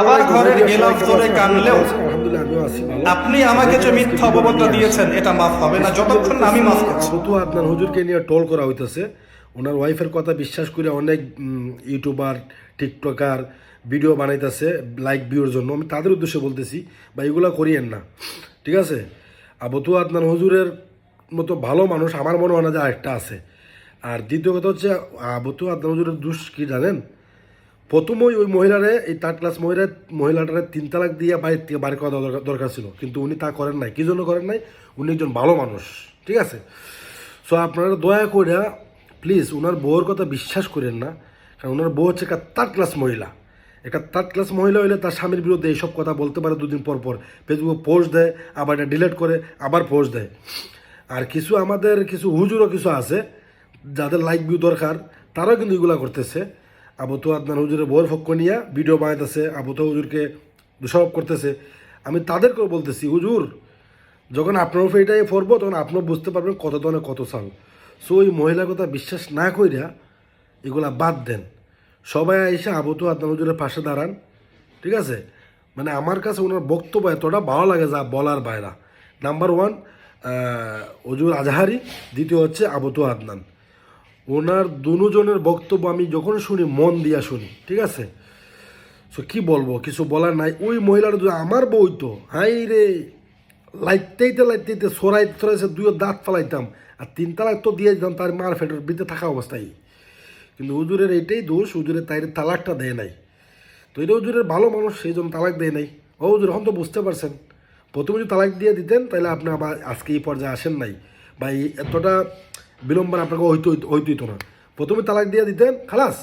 আবার ঘরের গেলাফ ধরে কানলেও আপনি আমাকে যে মিথ্যা অপবাদটা দিয়েছেন এটা মাফ হবে না যতক্ষণ না আমি মাফ করছি। আবু আদনান হুজুরকে নিয়ে ট্রোল করা হইতেছে। ওনার ওয়াইফের কথা বিশ্বাস করে অনেক ইউটিউবার টিকটকার ভিডিও বানাইতেছে লাইক ভিউর জন্য। আমি তাদের উদ্দেশ্যে বলতেছি বা এগুলো করিয়েন না, ঠিক আছে? আবু আদনান হুজুরের মতো ভালো মানুষ আমার মনে হয় না যে আরেকটা আছে। আর দ্বিতীয় কথা হচ্ছে আবু আদনান হুজুরের দুষ কি জানেন? প্রথমেই ওই মহিলারে এই থার্ড ক্লাস মহিলাটারে 3 তালাক দিয়ে বাড়ি করা দরকার ছিল, কিন্তু উনি তা করেন নাই। কী জন্য করেন নাই? উনি একজন ভালো মানুষ, ঠিক আছে? সো আপনারা দয়া করে প্লিজ ওনার বউয়ের কথা বিশ্বাস করেন না, কারণ ওনার বউ হচ্ছে একটা থার্ড ক্লাস মহিলা। একটা থার্ড ক্লাস মহিলা হইলে তার স্বামীর বিরুদ্ধে এইসব কথা বলতে পারে, দুদিন পর পর ফেসবুকে পোস্ট দেয়, আবার এটা ডিলিট করে আবার পোস্ট দেয়। আর আমাদের কিছু হুজুরও কিছু আছে যাদের লাইক ভিউ দরকার, তারাও কিন্তু এগুলা করতেছে। আবু আদনান হুজুরের বউয়ের পক্ষ নিয়ে ভিডিও বানাইতেছে, আবু হুজুরকে দোষারোপ করতেছে। আমি তাদেরকেও বলতেছি, হুজুর যখন আপনার উপরে এটাই পড়বো তখন আপনিও বুঝতে পারবেন কত ধরনের কত সাল। সো ওই মহিলার কথা বিশ্বাস না কইরা এগুলা বাদ দেন। সবাই এসে আবু আদনান হুজুরের পাশে দাঁড়ান, ঠিক আছে? মানে আমার কাছে ওনার বক্তব্য এতটা ভালো লাগে যা বলার বাইরা। নাম্বার 1 হুজুর আজহারি, দ্বিতীয় হচ্ছে আবু আদনান। ওনার দুজনের বক্তব্য আমি যখন শুনি মন দিয়া শুনি, ঠিক আছে? সো কী বলবো, কিছু বলার নাই। ওই মহিলার যদি আমার বই তো হাই রে, লাইতেইতে সরাইছে 2 দাঁত ফালাইতাম, আর 3 তালাক তো দিয়ে দিতাম তার মার ফেটের ভিতরে থাকা অবস্থায়। কিন্তু হুজুরের এইটাই দোষ, হুজুরের তাইরে তালাকটা দেয় নাই। তো এটা হুজুরের ভালো মানুষ, সেই জন্য তালাক দেয় নাই। ও হুজুর এখন তো বুঝতে পারছেন, প্রথমে যদি তালাক দিয়ে দিতেন তাহলে আপনি আবার আজকে এই পর্যায়ে আসেন নাই, বা এই এতটা বিলম্বন আপনাকে হইতো না। প্রথমে তালাক দিয়ে দিতেন, খালাস।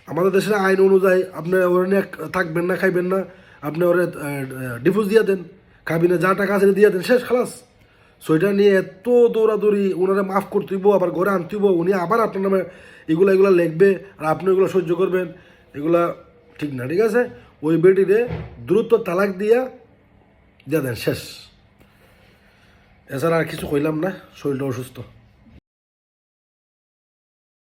আমাদের দেশের আইন অনুযায়ী আপনি ওরা নিয়ে থাকবেন না, খাইবেন না, আপনি ওরা ডিভোর্স দিয়ে দেন, কাবিনে যা টাকা আছে দিয়ে দেন, শেষ, খালাস। সো এটা নিয়ে এত দৌড়াদৌড়ি, ওনারা মাফ করতে হইব, আবার ঘরে আনতে হইব, উনি আবার আপনার নামে এগুলো লিখবে, আর আপনি এগুলো সহ্য করবেন, এগুলা ঠিক না, ঠিক আছে? ওই বেটিরে দ্রুত তালাক দিয়ে দেন, শেষ। এছাড়া আর কিছু কইলাম না, শরীরটা অসুস্থ।